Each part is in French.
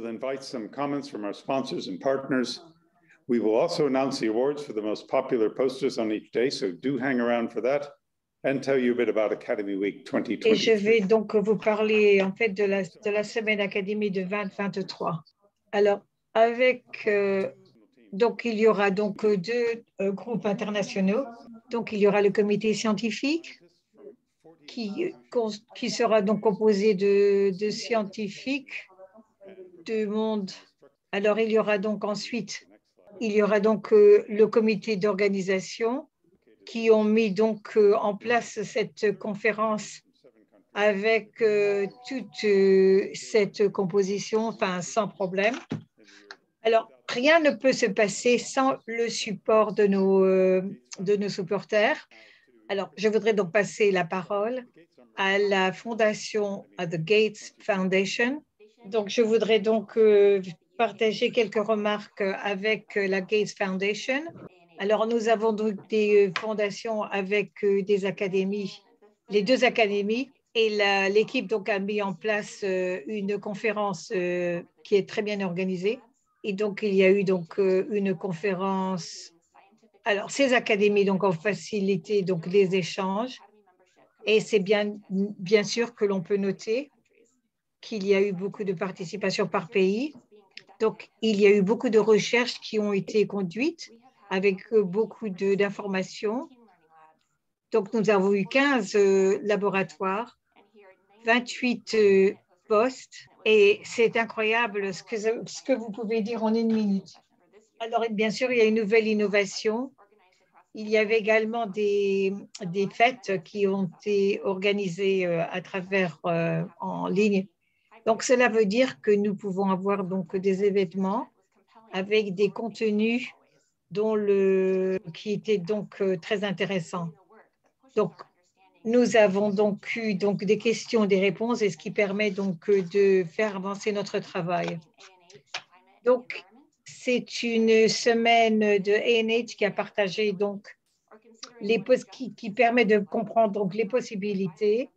will invite some comments from our sponsors and partners. We will also announce the awards for the most popular posters on each day, so do hang around for that and tell you a bit about Academy Week 2023. Et je vais donc vous parler en fait de la semaine Académie de 2023. Alors, donc il y aura donc deux groupes internationaux. Donc il y aura le comité scientifique qui sera donc composé de scientifiques du monde. Alors il y aura donc ensuite, il y aura donc le comité d'organisation qui ont mis donc en place cette conférence avec toute cette composition, enfin sans problème. Alors, rien ne peut se passer sans le support de nos supporters. Alors, je voudrais donc passer la parole à la fondation, à The Gates Foundation. Donc, je voudrais donc partager quelques remarques avec la Gates Foundation. Alors, nous avons donc des fondations avec des académies, les deux académies, et l'équipe donc a mis en place une conférence qui est très bien organisée. Et donc, il y a eu donc une conférence. Alors, ces académies donc ont facilité donc les échanges. Et c'est bien sûr que l'on peut noter qu'il y a eu beaucoup de participation par pays. Donc, il y a eu beaucoup de recherches qui ont été conduites avec beaucoup d'informations. Donc, nous avons eu 15 laboratoires, 28 postes, et c'est incroyable ce que vous pouvez dire en une minute. Alors, bien sûr, il y a une nouvelle innovation. Il y avait également des fêtes qui ont été organisées à travers en ligne. Donc, cela veut dire que nous pouvons avoir donc des événements avec des contenus qui étaient donc très intéressants. Donc, nous avons donc eu donc des questions, des réponses, et ce qui permet donc de faire avancer notre travail. Donc, c'est une semaine de ANH qui a partagé donc qui permet de comprendre donc les possibilités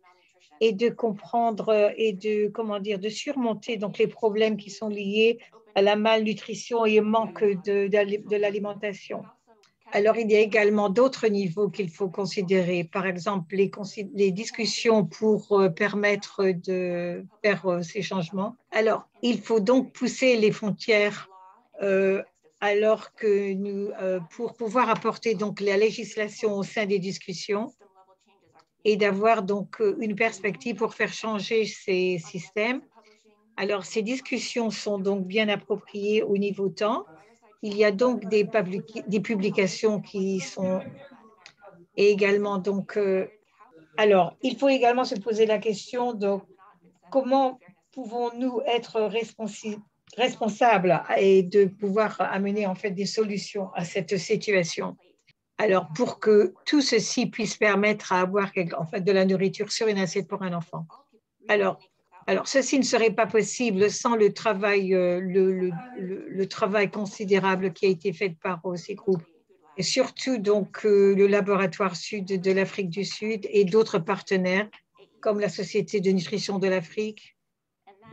et de comprendre et de surmonter donc les problèmes qui sont liés à la malnutrition et au manque de l'alimentation. Alors, il y a également d'autres niveaux qu'il faut considérer, par exemple les discussions pour permettre de faire ces changements. Alors, il faut donc pousser les frontières alors que pour pouvoir apporter donc la législation au sein des discussions et d'avoir donc une perspective pour faire changer ces systèmes. Alors, ces discussions sont donc bien appropriées au niveau temps. Il y a donc des publications qui sont également donc. Alors, il faut également se poser la question de comment pouvons-nous être responsables et de pouvoir amener en fait des solutions à cette situation. Alors, pour que tout ceci puisse permettre à avoir en fait de la nourriture sûre et assiette pour un enfant. Alors, ceci ne serait pas possible sans le travail, le travail considérable qui a été fait par ces groupes. Et surtout, donc, le laboratoire sud de l'Afrique du Sud et d'autres partenaires, comme la Société de nutrition de l'Afrique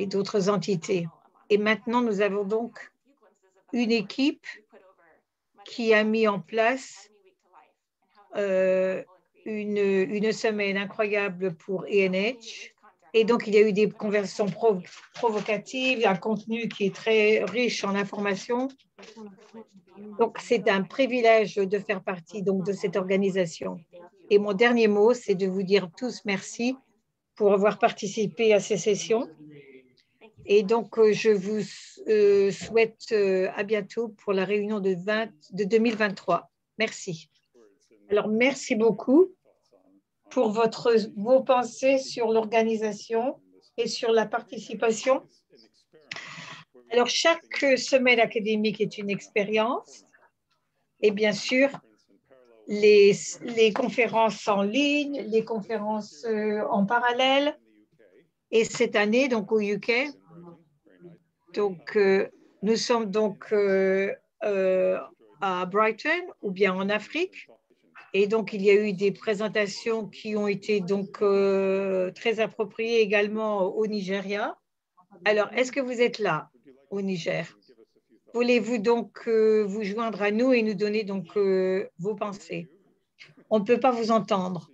et d'autres entités. Et maintenant, nous avons donc une équipe qui a mis en place une semaine incroyable pour ANH. Et donc, il y a eu des conversations provocatives, un contenu qui est très riche en informations. Donc, c'est un privilège de faire partie donc, de cette organisation. Et mon dernier mot, c'est de vous dire tous merci pour avoir participé à ces sessions. Et donc, je vous souhaite à bientôt pour la réunion de 2023. Merci. Alors, merci beaucoup pour vos pensées sur l'organisation et sur la participation. Alors, chaque semaine académique est une expérience et bien sûr, les conférences en ligne, les conférences en parallèle. Et cette année, donc au UK, donc, nous sommes donc à Brighton ou bien en Afrique. Et donc, il y a eu des présentations qui ont été donc très appropriées également au Nigeria. Alors, est-ce que vous êtes là? au Niger. Voulez-vous donc vous joindre à nous et nous donner donc vos pensées? On ne peut pas vous entendre.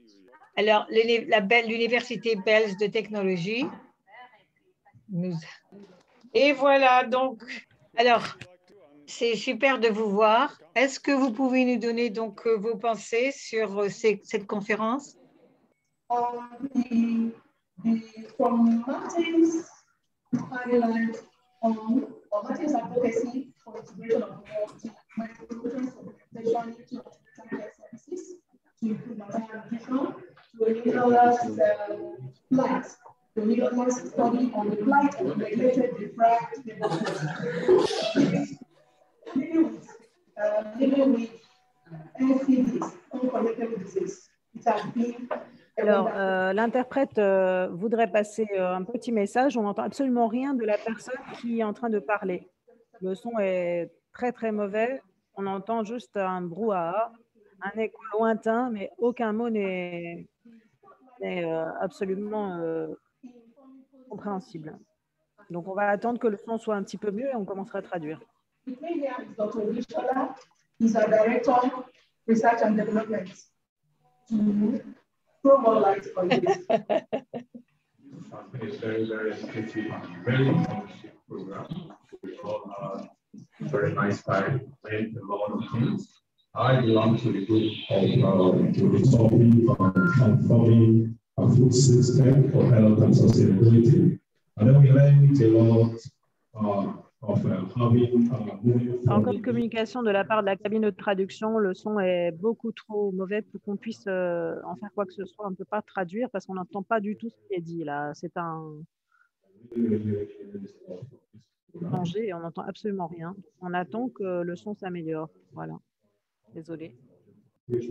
Alors, l'Université belge de technologie. Et voilà, donc, alors, c'est super de vous voir. Est-ce que vous pouvez nous donner donc vos pensées sur cette conférence? From Martin's highlight on Martin's advocacy for integration of microcontrollers to services to improve material vision, to enable us flight, to enable us study on the flight of regulated diffract living with NCDs, unconnected disease. It has been. Alors, l'interprète voudrait passer un petit message. On n'entend absolument rien de la personne qui est en train de parler. Le son est très, très mauvais. On entend juste un brouhaha, un écho lointain, mais aucun mot n'est absolument compréhensible. Donc, on va attendre que le son soit un petit peu mieux et on commencera à traduire. He's a director, research and development. Throw more light on this. It's very, very educative and very informative program. We all are very nice time, learn a lot of things. I belong to the group of to the topic of transforming a food system for health and sustainability. And then we learned a lot Encore une communication de la part de la cabine de traduction. Le son est beaucoup trop mauvais pour qu'on puisse en faire quoi que ce soit. On ne peut pas traduire parce qu'on n'entend pas du tout ce qui est dit là. C'est un danger et on n'entend absolument rien. On attend que le son s'améliore. Voilà. Désolé. Thank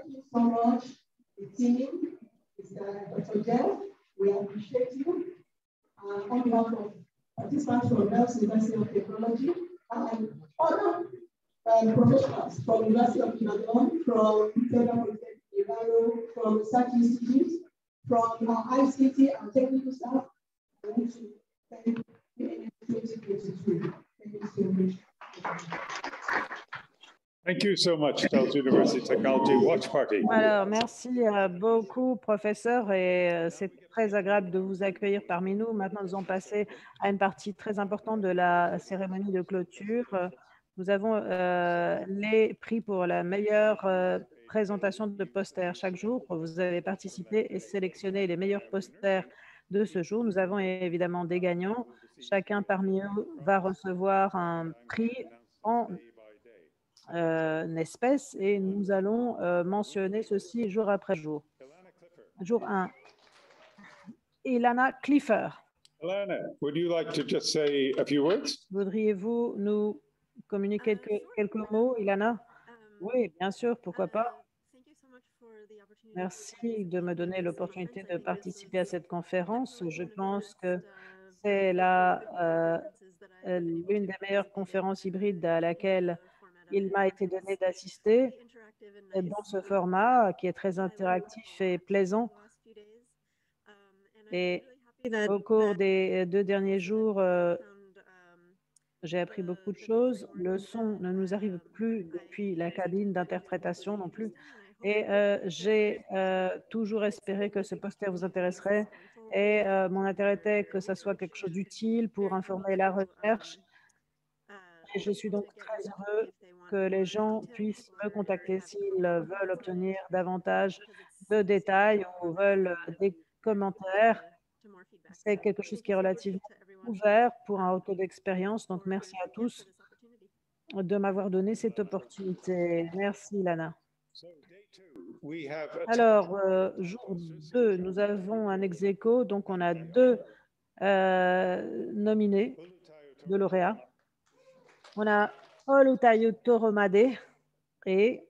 you so much, the team. Dr. Jeff, we appreciate you. On behalf of participants from Bells University of Technology and other professionals from University of Ibadan, from Federal Polytechnic Ibadan, from research institutes, from ICT and technical staff, I want to thank you in 2022. Thank you so much. Thank you so much, Bells University Technology Watch Party. Alors, merci beaucoup, professeur, et c'est très agréable de vous accueillir parmi nous. Maintenant, nous allons passer à une partie très importante de la cérémonie de clôture. Nous avons les prix pour la meilleure présentation de posters chaque jour. Vous avez participé et sélectionné les meilleurs posters de ce jour. Nous avons évidemment des gagnants. Chacun parmi eux va recevoir un prix en espèces et nous allons mentionner ceci jour après jour. Jour 1. Ilana Clifford. Ilana, would you like to just say a few words? Voudriez-vous nous communiquer quelques mots, Ilana? Oui, bien sûr, pourquoi pas. Merci de me donner l'opportunité de participer à cette conférence. Je pense que c'est l'une des meilleures conférences hybrides à laquelle il m'a été donné d'assister dans ce format qui est très interactif et plaisant. Et au cours des 2 derniers jours, j'ai appris beaucoup de choses. Le son ne nous arrive plus depuis la cabine d'interprétation non plus. Et j'ai toujours espéré que ce poster vous intéresserait. Et mon intérêt était que ça soit quelque chose d'utile pour informer la recherche. Et je suis donc très heureux que les gens puissent me contacter s'ils veulent obtenir davantage de détails ou veulent des commentaires. C'est quelque chose qui est relativement ouvert pour un retour d'expérience. Donc, merci à tous de m'avoir donné cette opportunité. Merci, Lana. Alors, jour 2, nous avons un ex-aequo. Donc, on a 2 nominés, 2 lauréats. On a Olutayo Toromade et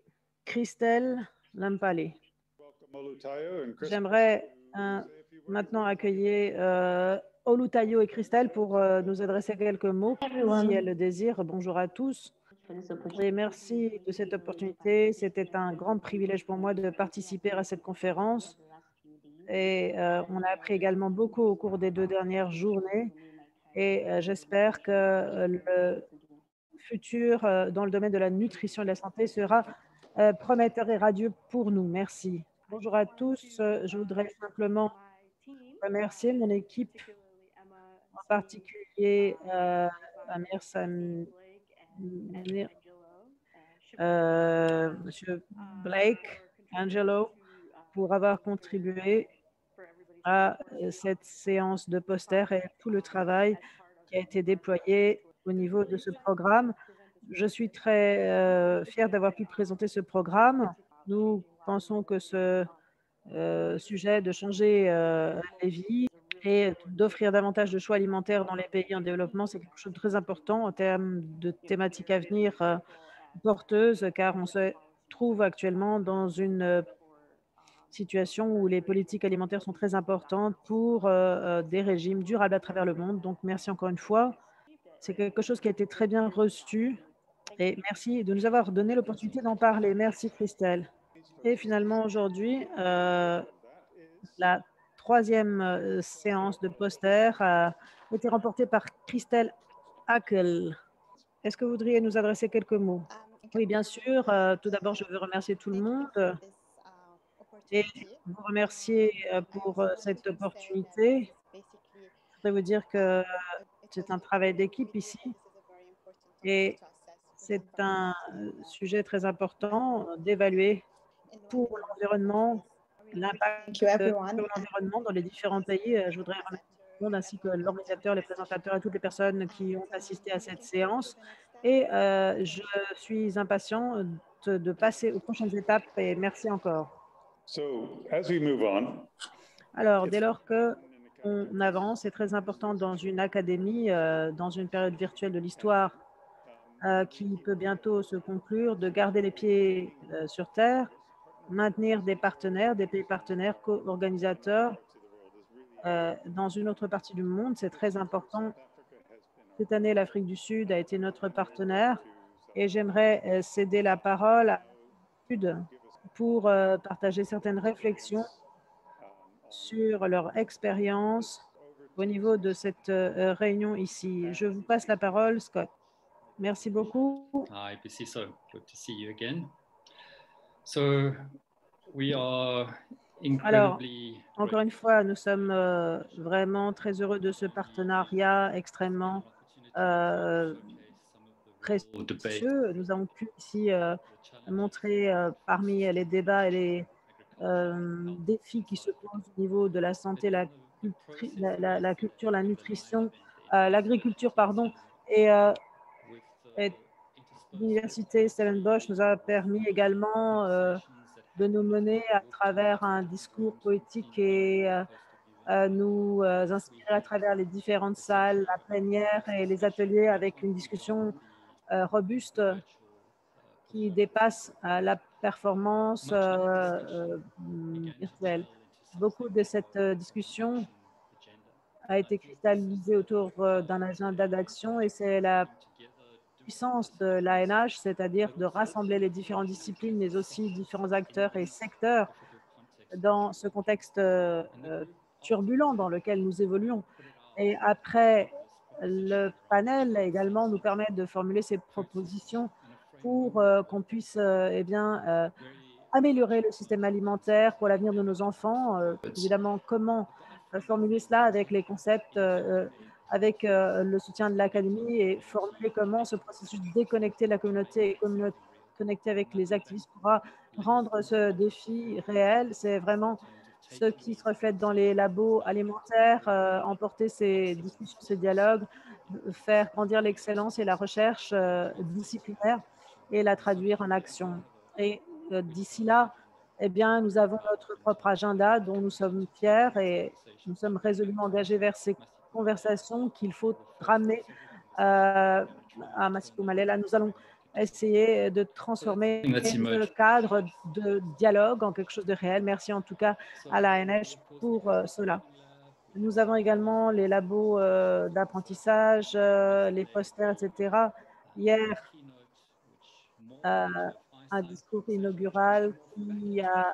Christelle Lampale. J'aimerais maintenant accueillir Olutayo et Christelle pour nous adresser quelques mots, si elles le désirent. Bonjour à tous et merci de cette opportunité. C'était un grand privilège pour moi de participer à cette conférence. Et on a appris également beaucoup au cours des 2 dernières journées. Et j'espère que le futur dans le domaine de la nutrition et de la santé sera prometteur et radieux pour nous. Merci. Bonjour à tous. Je voudrais simplement remercier mon équipe, en particulier Amir Samir, Monsieur Blake, Angelo, pour avoir contribué à cette séance de poster et tout le travail qui a été déployé au niveau de ce programme. Je suis très fière d'avoir pu présenter ce programme. Nous pensons que ce sujet de changer les vies et d'offrir davantage de choix alimentaires dans les pays en développement, c'est quelque chose de très important en termes de thématiques à venir porteuses, car on se trouve actuellement dans une situation où les politiques alimentaires sont très importantes pour des régimes durables à travers le monde. Donc, merci encore une fois. C'est quelque chose qui a été très bien reçu et merci de nous avoir donné l'opportunité d'en parler. Merci, Christelle. Et finalement, aujourd'hui, la troisième séance de poster a été remportée par Christelle Hackel. Est-ce que vous voudriez nous adresser quelques mots? Oui, bien sûr. Tout d'abord, je veux remercier tout le monde et vous remercier pour cette opportunité. Je voudrais vous dire que c'est un travail d'équipe ici et c'est un sujet très important d'évaluer pour l'environnement, l'impact sur l'environnement dans les différents pays. Je voudrais remercier tout le monde ainsi que l'organisateur, les présentateurs et toutes les personnes qui ont assisté à cette séance. Et je suis impatient de passer aux prochaines étapes et merci encore. Alors, dès lors qu'on avance, c'est très important dans une académie, dans une période virtuelle de l'histoire qui peut bientôt se conclure, de garder les pieds sur terre, maintenir des partenaires, des pays partenaires, co-organisateurs dans une autre partie du monde. C'est très important. Cette année, l'Afrique du Sud a été notre partenaire et j'aimerais céder la parole à Sud pour partager certaines réflexions sur leur expérience au niveau de cette réunion ici. Je vous passe la parole, Scott. Merci beaucoup. Hi, Bisiso. Good to see you again. So, we are incredibly... Alors, encore une fois, nous sommes vraiment très heureux de ce partenariat extrêmement précieux. Nous avons pu ici montrer parmi les débats et les défis qui se posent au niveau de la santé, la culture, la nutrition, l'agriculture, pardon, et l'université Stellenbosch nous a permis également de nous mener à travers un discours poétique et nous inspirer à travers les différentes salles, la plénière et les ateliers avec une discussion robuste qui dépasse la performance virtuelle. Beaucoup de cette discussion a été cristallisée autour d'un agenda d'action et c'est la puissance de l'ANH, c'est-à-dire de rassembler les différentes disciplines, mais aussi différents acteurs et secteurs dans ce contexte turbulent dans lequel nous évoluons. Et après, le panel également nous permet de formuler ces propositions pour qu'on puisse améliorer le système alimentaire pour l'avenir de nos enfants. Évidemment, comment formuler cela avec les concepts, avec le soutien de l'Académie et formuler comment ce processus de déconnecter la communauté et connecter avec les activistes pourra rendre ce défi réel. C'est vraiment ce qui se reflète dans les labos alimentaires, emporter ces discussions, ces dialogues, faire grandir l'excellence et la recherche disciplinaire et la traduire en action. Et d'ici là, eh bien, nous avons notre propre agenda dont nous sommes fiers et nous sommes résolument engagés vers ces conversations qu'il faut ramener à Masiko Malela. Nous allons essayer de transformer ce cadre de dialogue en quelque chose de réel. Merci en tout cas à l'ANH pour cela. Nous avons également les labos d'apprentissage, les posters, etc. Hier, un discours inaugural qui a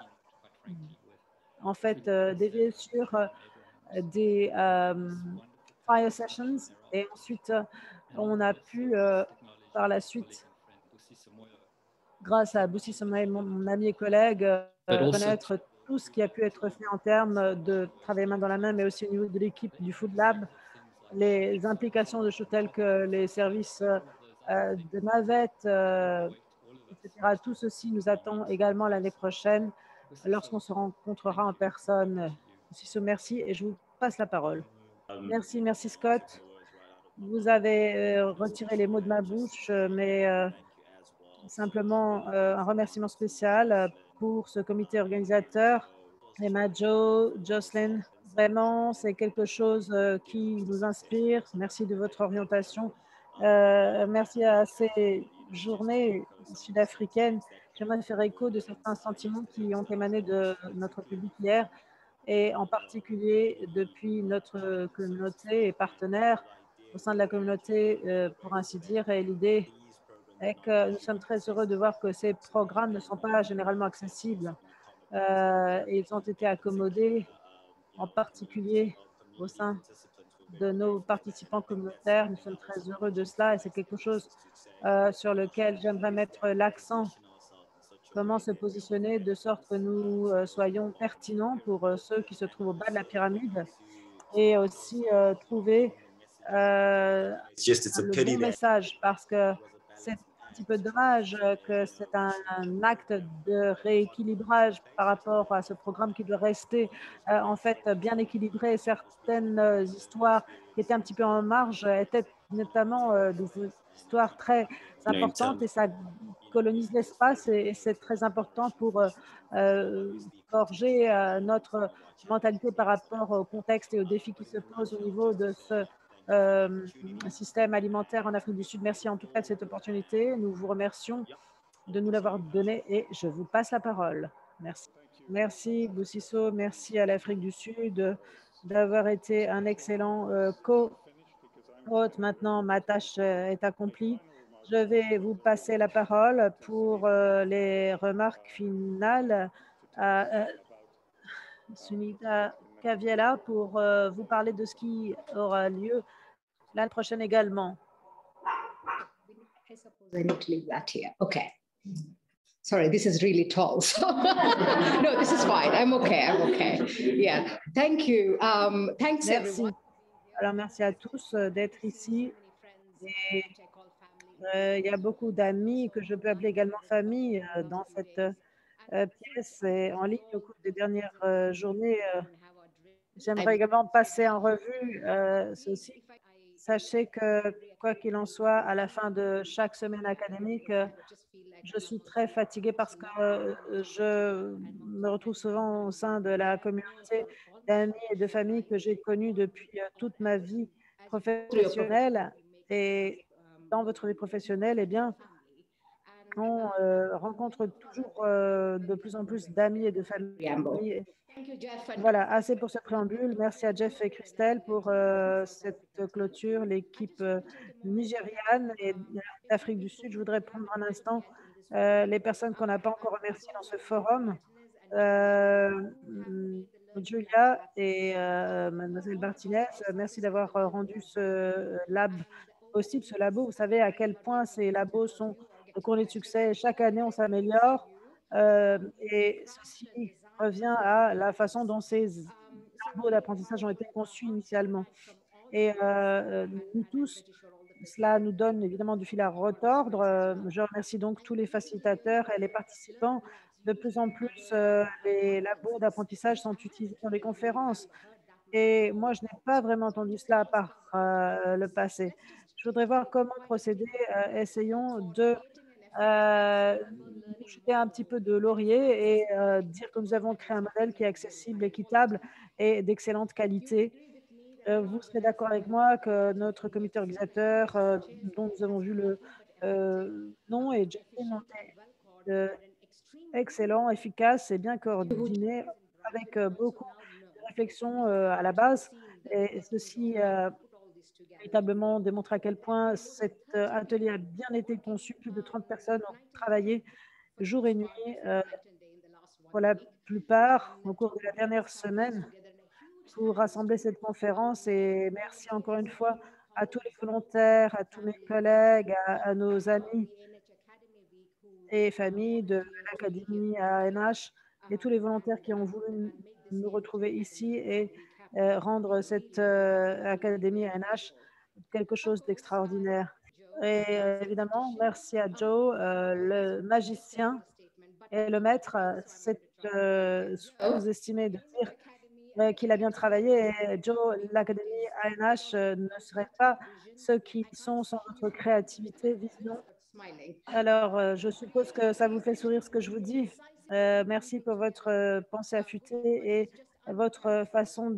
en fait dévié sur des fire sessions et ensuite on a pu par la suite, grâce à Boussi Somaï, mon ami et collègue, connaître tout ce qui a pu être fait en termes de travail main dans la main, mais aussi au niveau de l'équipe du Food Lab, les implications de choses telles que les services de navettes, etc. Tout ceci nous attend également l'année prochaine lorsqu'on se rencontrera en personne. Merci et je vous passe la parole. Merci, merci Scott. Vous avez retiré les mots de ma bouche, mais simplement un remerciement spécial pour ce comité organisateur. Emma, Joe, Jocelyn, vraiment, c'est quelque chose qui nous inspire. Merci de votre orientation. Merci à ces journées sud-africaines. J'aimerais faire écho de certains sentiments qui ont émané de notre public hier, et en particulier depuis notre communauté et partenaires au sein de la communauté, pour ainsi dire. Et l'idée est que nous sommes très heureux de voir que ces programmes ne sont pas généralement accessibles. Ils ont été accommodés, en particulier au sein de nos participants communautaires. Nous sommes très heureux de cela et c'est quelque chose sur lequel j'aimerais mettre l'accent. Comment se positionner de sorte que nous soyons pertinents pour ceux qui se trouvent au bas de la pyramide et aussi trouver le bon message, parce que c'est un petit peu dommage que c'est un acte de rééquilibrage par rapport à ce programme qui doit rester en fait bien équilibré. Certaines histoires qui étaient un petit peu en marge étaient notamment des histoires très importantes et ça colonise l'espace et c'est très important pour forger notre mentalité par rapport au contexte et aux défis qui se posent au niveau de ce système alimentaire en Afrique du Sud. Merci en tout cas de cette opportunité. Nous vous remercions de nous l'avoir donnée et je vous passe la parole. Merci. Merci Boussisso, merci à l'Afrique du Sud d'avoir été un excellent co-hôte. Maintenant, ma tâche est accomplie. Je vais vous passer la parole pour les remarques finales à Sunita Kaviela pour vous parler de ce qui aura lieu l'année prochaine également. I suppose I need to leave that here. Okay. Sorry, this is really tall. So no, this is fine. I'm okay. I'm okay. Yeah. Thank you. Thanks everyone. Alors, merci à tous d'être ici. Et, il y a beaucoup d'amis que je peux appeler également famille dans cette pièce et en ligne au cours des dernières journées. J'aimerais également passer en revue ceci. Sachez que, quoi qu'il en soit, à la fin de chaque semaine académique, je suis très fatiguée parce que je me retrouve souvent au sein de la communauté d'amis et de familles que j'ai connues depuis toute ma vie professionnelle. Et dans votre vie professionnelle, eh bien, on rencontre toujours de plus en plus d'amis et de familles. Voilà, assez pour ce préambule. Merci à Jeff et Christelle pour cette clôture, l'équipe nigériane et d'Afrique du Sud. Je voudrais prendre un instant les personnes qu'on n'a pas encore remerciées dans ce forum. Julia et Mademoiselle Martinez, merci d'avoir rendu ce lab possible, ce labo. Vous savez à quel point ces labos sont couronnés de succès. Chaque année, on s'améliore et ceci revient à la façon dont ces labos d'apprentissage ont été conçus initialement. Et nous tous, cela nous donne évidemment du fil à retordre. Je remercie donc tous les facilitateurs et les participants. De plus en plus, les labos d'apprentissage sont utilisés dans les conférences. Et moi, je n'ai pas vraiment entendu cela par le passé. Je voudrais voir comment procéder. Essayons de jeter un petit peu de laurier et dire que nous avons créé un modèle qui est accessible, équitable et d'excellente qualité. Vous serez d'accord avec moi que notre comité organisateur, dont nous avons vu le nom, est excellent, efficace et bien coordonné, avec beaucoup de réflexion à la base. Et ceci véritablement démontre à quel point cet atelier a bien été conçu. Plus de 30 personnes ont travaillé jour et nuit pour la plupart au cours de la dernière semaine pour rassembler cette conférence. Et merci encore une fois à tous les volontaires, à tous mes collègues, à nos amis et familles de l'Académie ANH et tous les volontaires qui ont voulu nous retrouver ici et rendre cette Académie ANH quelque chose d'extraordinaire. Et évidemment, merci à Joe, le magicien et le maître. C'est sous-estimé de dire qu'il a bien travaillé. Et Joe, l'Académie ANH ne serait pas ceux qui sont sans votre créativité, vision. Alors, je suppose que ça vous fait sourire ce que je vous dis. Merci pour votre pensée affûtée et votre façon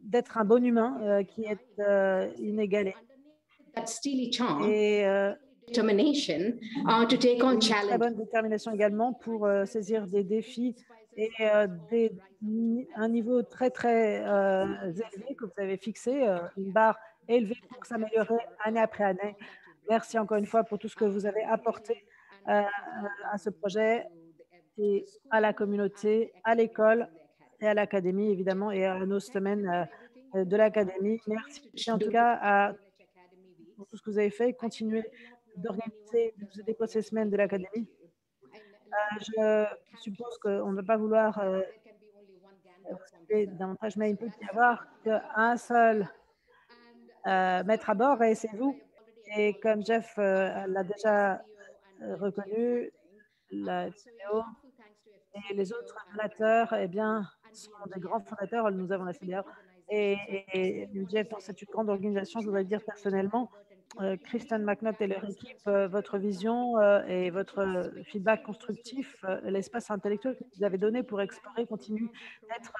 d'être un bon humain qui est inégalé. Et une très bonne détermination également pour saisir des défis et un niveau très, très élevé que vous avez fixé, une barre élevée pour s'améliorer année après année. Merci encore une fois pour tout ce que vous avez apporté à ce projet et à la communauté, à l'école et à l'académie, évidemment, et à nos semaines de l'académie. Merci en tout cas pour tout ce que vous avez fait. Continuez d'organiser, de nous aider pour ces semaines de l'académie. Je suppose qu'on ne va pas vouloir davantage, mais il peut y avoir qu'un seul maître à bord et c'est vous. Et comme Jeff l'a déjà reconnu, la CBO et les autres donateurs, eh bien, sont des grands fondateurs. Nous avons la CBO et Jeff, dans cette grande organisation, je voudrais dire personnellement, Kristen McNutt et leur équipe, votre vision et votre feedback constructif, l'espace intellectuel que vous avez donné pour explorer continue d'être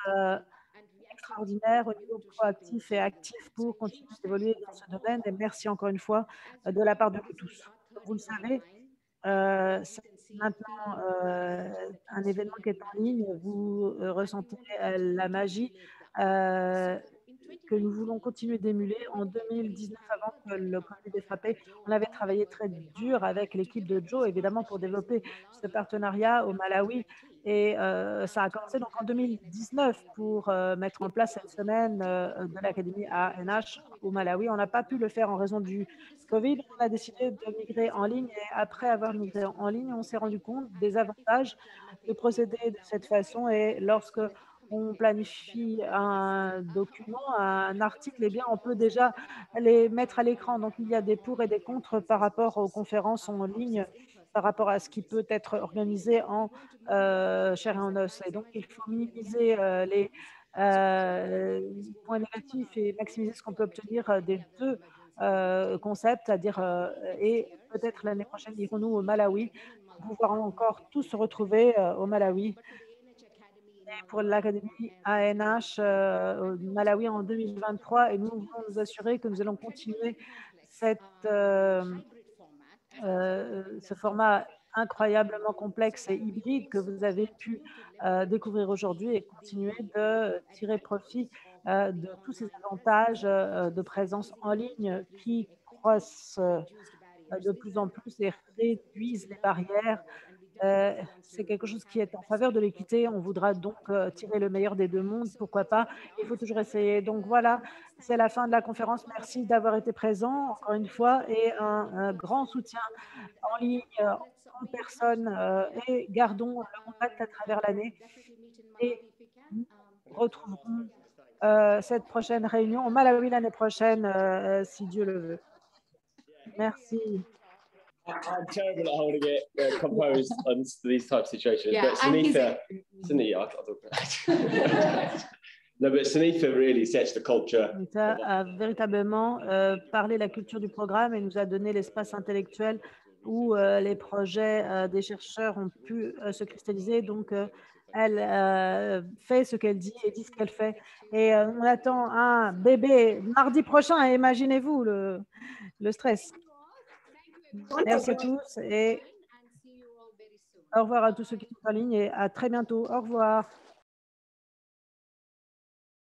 extraordinaire au niveau proactif et actif pour continuer d'évoluer dans ce domaine. Et merci encore une fois de la part de vous tous. Vous le savez, c'est maintenant un événement qui est en ligne. Vous ressentez la magie que nous voulons continuer d'émuler. En 2019, avant que le Covid ait frappé, on avait travaillé très dur avec l'équipe de Joe, évidemment, pour développer ce partenariat au Malawi. Et ça a commencé donc en 2019 pour mettre en place cette semaine de l'Académie ANH au Malawi. On n'a pas pu le faire en raison du Covid. On a décidé de migrer en ligne et après avoir migré en ligne, on s'est rendu compte des avantages de procéder de cette façon. Et lorsque on planifie un document, un article, eh bien, on peut déjà les mettre à l'écran. Donc, il y a des pour et des contre par rapport aux conférences en ligne, par rapport à ce qui peut être organisé en chair et en os. Et donc, il faut minimiser les points négatifs et maximiser ce qu'on peut obtenir des deux concepts, c'est-à-dire, et peut-être l'année prochaine, irons-nous au Malawi pour pouvoir encore tous se retrouver au Malawi. Et pour l'Académie ANH au Malawi en 2023, et nous voulons nous assurer que nous allons continuer ce format incroyablement complexe et hybride que vous avez pu découvrir aujourd'hui et continuer de tirer profit de tous ces avantages de présence en ligne qui croissent de plus en plus et réduisent les barrières. C'est quelque chose qui est en faveur de l'équité. On voudra donc tirer le meilleur des deux mondes, pourquoi pas. Il faut toujours essayer. Donc voilà, c'est la fin de la conférence. Merci d'avoir été présent encore une fois et un grand soutien en ligne, en personne et gardons le contact à travers l'année et nous retrouverons cette prochaine réunion au Malawi l'année prochaine si Dieu le veut. Merci. I'm terrible at holding it composed on these types of situations. Yeah, but Sunitha, I'll talk about No, but Sunitha really sets the culture. Sunitha a véritablement parlé la culture du programme et nous a donné l'espace intellectuel où les projets des chercheurs ont pu se cristalliser. Donc, elle fait ce qu'elle dit et dit ce qu'elle fait. Et on attend un bébé mardi prochain. Imaginez-vous le stress. Merci à tous et au revoir à tous ceux qui sont en ligne et à très bientôt. Au revoir.